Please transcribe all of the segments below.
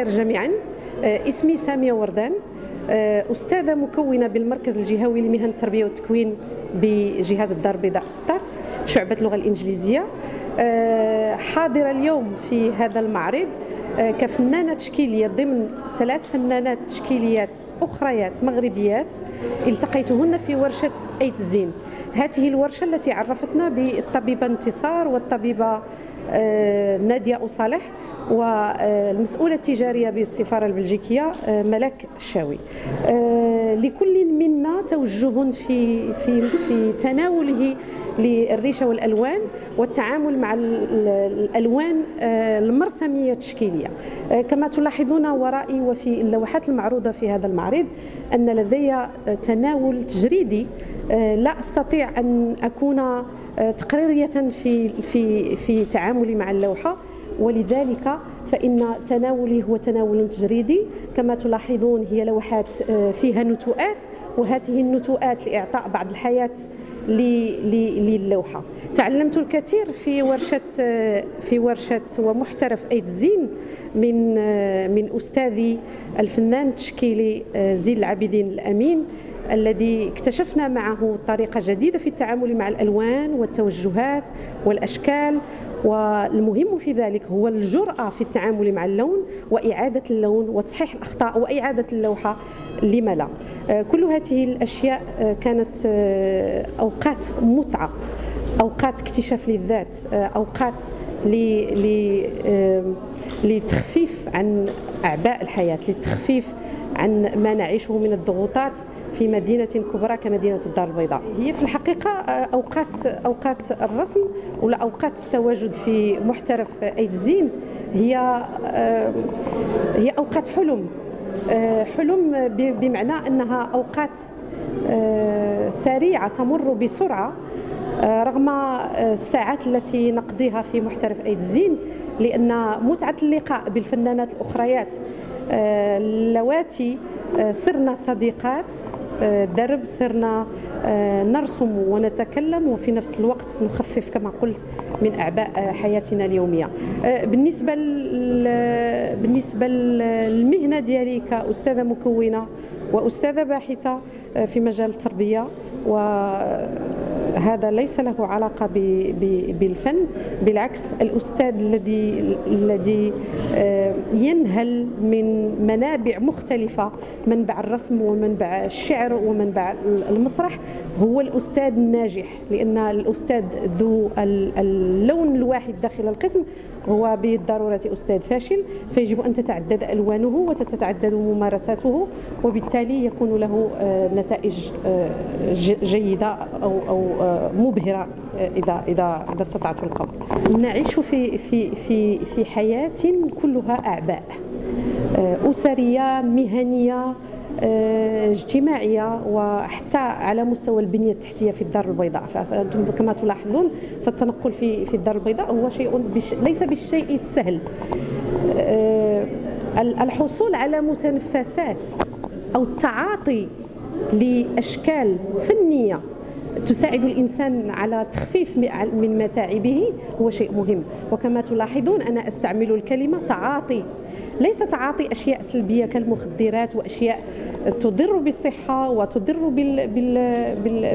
الخير جميعا. اسمي سامية وردان، أستاذة مكونة بالمركز الجهوي لمهن التربية والتكوين بجهاز الدار البيضاء ستات شعبة اللغة الإنجليزية. حاضرة اليوم في هذا المعرض كفنانة تشكيلية ضمن 3 فنانات تشكيليات أخريات مغربيات التقيتهن في ورشة أيد الزين. هذه الورشة التي عرفتنا بالطبيبة انتصار والطبيبة نادية أصالح والمسؤولة التجارية بالسفارة البلجيكية ملك الشاوي. لكل منا توجه في تناوله للريشة والألوان والتعامل مع الألوان المرسمية التشكيلية. كما تلاحظون ورائي وفي اللوحات المعروضة في هذا المعرض أن لدي تناول تجريدي، لا أستطيع أن أكون تقريرية في تعاملي مع اللوحة، ولذلك فإن تناولي هو تناول تجريدي. كما تلاحظون هي لوحات فيها نتوءات، وهذه النتوءات لإعطاء بعض الحياة للوحة. تعلمت الكثير في ورشة ومحترف أيد الزين من أستاذي الفنان التشكيلي زين العابدين الأمين، الذي اكتشفنا معه طريقة جديدة في التعامل مع الألوان والتوجهات والأشكال، والمهم في ذلك هو الجرأة في التعامل مع اللون وإعادة اللون وتصحيح الأخطاء وإعادة اللوحة لما لا. كل هذه الأشياء كانت أوقات متعة، أوقات اكتشاف للذات، أوقات لتخفيف عن أعباء الحياة، للتخفيف عن ما نعيشه من الضغوطات في مدينة كبرى كمدينة الدار البيضاء. هي في الحقيقة أوقات الرسم ولا أوقات التواجد في محترف أيد الزين هي أوقات حلم بمعنى أنها أوقات سريعة تمر بسرعة رغم الساعات التي نقضيها في محترف أيد الزين، لأن متعة اللقاء بالفنانات الأخريات اللواتي صرنا صديقات درب، صرنا نرسم ونتكلم وفي نفس الوقت نخفف كما قلت من أعباء حياتنا اليومية. بالنسبة للمهنة ديالي كأستاذة مكونة وأستاذة باحثة في مجال التربية، وهذا ليس له علاقة بالفن، بالعكس الأستاذ الذي ينهل من منابع مختلفة، منبع الرسم ومنبع الشعر ومنبع المسرح، هو الأستاذ الناجح، لأن الأستاذ ذو اللون الواحد داخل القسم هو بالضرورة أستاذ فاشل، فيجب أن تتعدد ألوانه وتتعدد ممارساته، وبالتالي يكون له نتائج جيدة أو مبهرة إذا استطعت القول. نعيش في حياة كلها أعباء أسرية، مهنية، اجتماعية، وحتى على مستوى البنية التحتية في الدار البيضاء. فأنتم كما تلاحظون فالتنقل في الدار البيضاء هو شيء ليس بالشيء السهل. الحصول على متنفسات أو التعاطي لأشكال فنية تساعد الإنسان على تخفيف من متاعبه هو شيء مهم. وكما تلاحظون أنا أستعمل الكلمة تعاطي، ليس تعاطي أشياء سلبية كالمخدرات وأشياء تضر بالصحة وتضر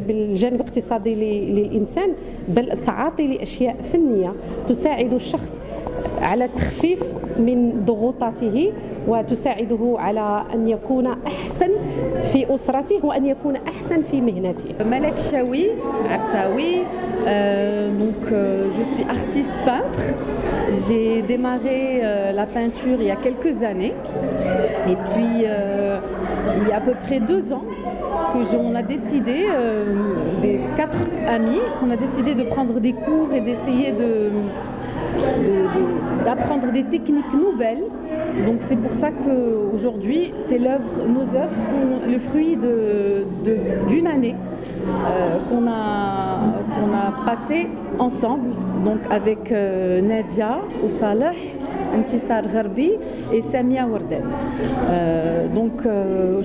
بالجانب الاقتصادي للإنسان، بل التعاطي لأشياء فنية تساعد الشخص على التخفيف من ضغوطاته وتساعده على أن يكون أحسن في أسرته وأن يكون أحسن في مهنته. ملك شاوي عرساوي، donc je suis artiste peintre. J'ai démarré la peinture il y a quelques années et puis il y a à peu près 2 ans qu'on a décidé, des 4 amis, qu'on a décidé de prendre des cours et d'essayer d'apprendre des techniques nouvelles. Donc c'est pour ça qu'aujourd'hui, nos œuvres sont le fruit d'une année qu'on a passé ensemble, donc avec Nadia Oussalah, Intisar Gharbi et Samia Warden.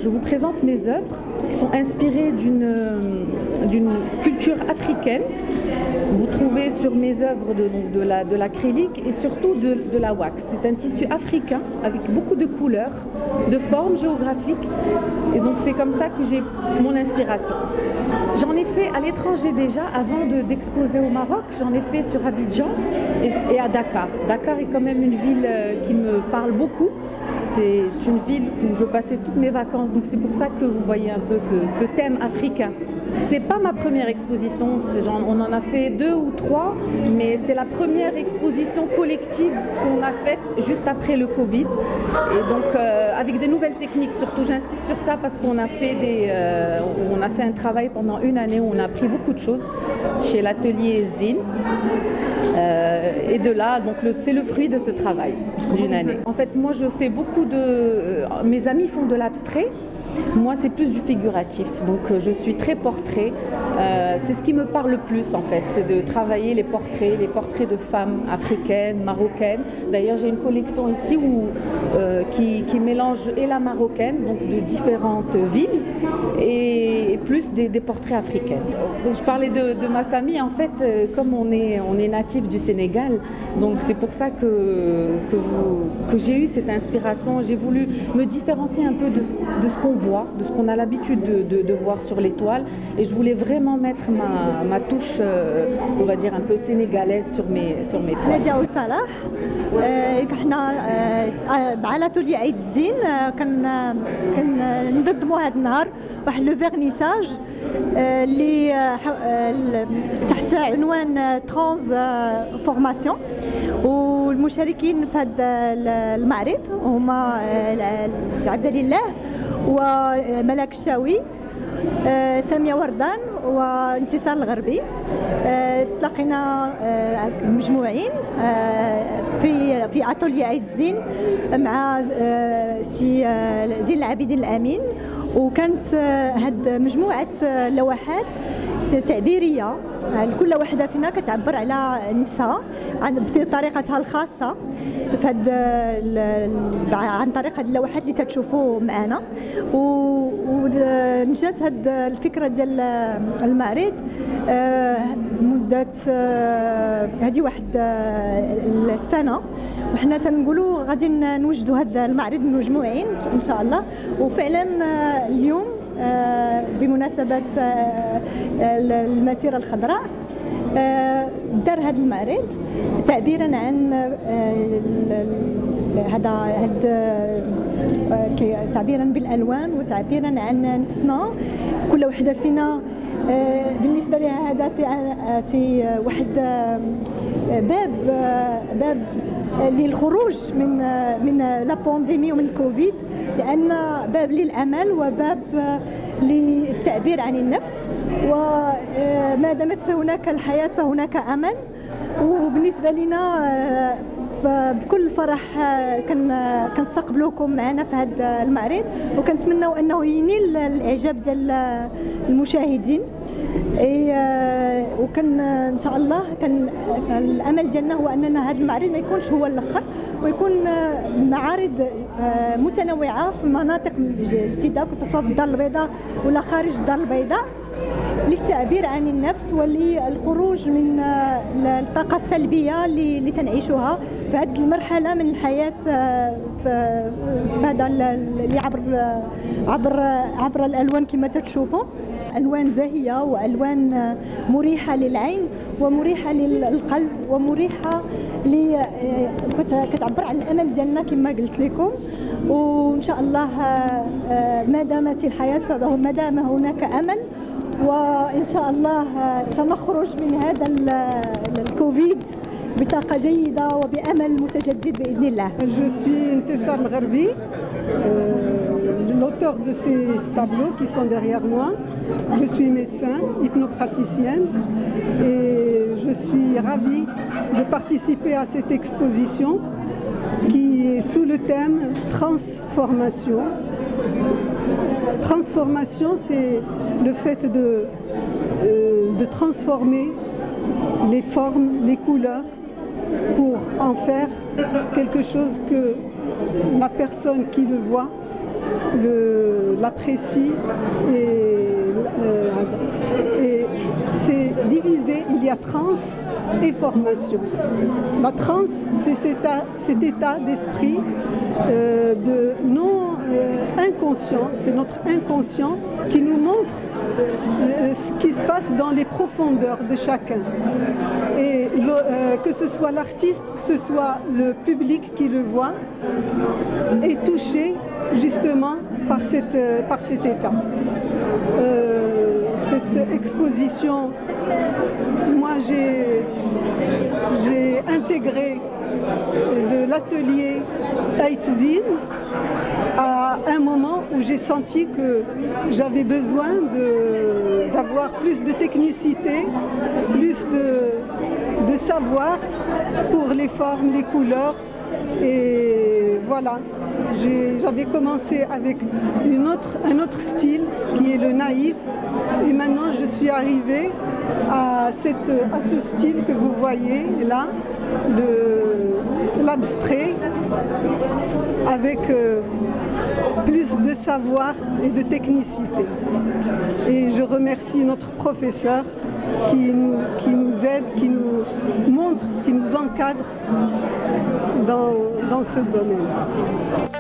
Je vous présente mes œuvres qui sont inspirées d'une culture africaine. Vous trouvez sur mes œuvres de l'acrylique et surtout de la wax. C'est un tissu africain avec beaucoup de couleurs, de formes géographiques. Et donc c'est comme ça que j'ai mon inspiration. J'en ai fait à l'étranger déjà avant d'exposer au Maroc. J'en ai fait sur Abidjan et à Dakar. Dakar est quand même une ville qui me parle beaucoup. C'est une ville où je passais toutes mes vacances. Donc c'est pour ça que vous voyez un peu ce thème africain. C'est pas ma première exposition, on en a fait 2 ou 3, mais c'est la première exposition collective qu'on a faite juste après le Covid. Et donc avec des nouvelles techniques, surtout j'insiste sur ça parce qu'on a fait on a fait un travail pendant une année où on a appris beaucoup de choses chez l'atelier Zine. Et de là, donc c'est le fruit de ce travail d'une année. En fait, moi je fais beaucoup mes amis font de l'abstrait. Moi, c'est plus du figuratif, donc je suis très portrait. C'est ce qui me parle le plus en fait, c'est de travailler les portraits de femmes africaines, marocaines. D'ailleurs, j'ai une collection ici qui mélange et la marocaine, donc de différentes villes, et plus des portraits africains. Je parlais de ma famille, en fait, comme on est natif du Sénégal, donc c'est pour ça que j'ai eu cette inspiration. J'ai voulu me différencier un peu de ce qu'on voit, de ce qu'on a l'habitude de voir sur les toiles, et je voulais vraiment mettre ma touche, on va dire un peu sénégalaise sur mes toiles. نادية وصلاح حنا مع لاتولي عيد الزين كننظموا هذا النهار واحد لو فيرنيساج اللي تحت عنوان ترانز فورماسيون، والمشاركين في هذا المعرض هما عبد الله وملاك الشاوي، سامية وردان وانتصار الغربي. تلاقينا مجموعين في اتولي عيد الزين مع سي زين العابدين الامين، وكانت هاد مجموعه لوحات تعبيريه، كل واحده فينا كتعبر على نفسها بطريقتها الخاصه عن طريق هاد اللوحات اللي تتشوفوا معنا. ونجات هاد الفكره ديال المعرض مده هذه واحد السنه، وحنا تنقولوا غادي نوجدوا هذا المعرض مجموعين ان شاء الله. وفعلا اليوم بمناسبه المسيره الخضراء دار هذا المعرض تعبيرا عن تعبيرا بالالوان وتعبيرا عن نفسنا. كل وحده فينا بالنسبه لها هذا سي واحد باب للخروج من لا بانديمي ومن الكوفيد، لان باب للامل وباب للتعبير عن النفس، وما دامت هناك الحياه فهناك امل. وبالنسبه لنا بكل فرح كنستقبلوكم معنا في هذا المعرض، وكنتمنوا انه ينيل الاعجاب ديال المشاهدين. وكان ان شاء الله الامل ديالنا هو اننا هذا المعرض ما يكونش هو الاخر، ويكون معارض متنوعه في مناطق جديده، سواء في الدار البيضاء ولا خارج الدار البيضاء، للتعبير عن النفس وللخروج من الطاقة السلبية اللي تنعيشها في هذه المرحلة من الحياة، في هذا اللي عبر الألوان كما تشوفوا. ألوان زاهية وألوان مريحة للعين ومريحة للقلب ومريحة كتعبر عن الأمل ديالنا كما قلت لكم. وإن شاء الله ما دامت الحياة فما دام هناك أمل، وإن شاء الله سنخرج من هذا الكوفيد بطاقة جيدة وبأمل متجدد بإذن الله. Je suis Intessar Al-Gharbi, l'auteur de ces tableaux qui sont derrière moi. Je suis médecin, hypnopraticienne, et je suis ravie de participer à cette exposition qui est sous le thème transformation. Transformation, c'est le fait de transformer les formes, les couleurs, pour en faire quelque chose que la personne qui le voit l'apprécie, et c'est y a trans et formation. La trans, c'est cet état d'esprit de non inconscient, c'est notre inconscient qui nous montre ce qui se passe dans les profondeurs de chacun. Et que ce soit l'artiste, que ce soit le public qui le voit, est touché justement par cet état. Cette exposition, moi j'ai intégré l'atelier Aitzin à un moment où j'ai senti que j'avais besoin d'avoir plus de technicité, plus de savoir pour les formes, les couleurs. Et voilà, j'avais commencé avec un autre style qui est le naïf, et maintenant je suis arrivée à ce style que vous voyez là, l'abstrait, avec plus de savoir et de technicité. Et je remercie notre professeur qui nous aide, qui nous montre, qui nous encadre dans ce domaine.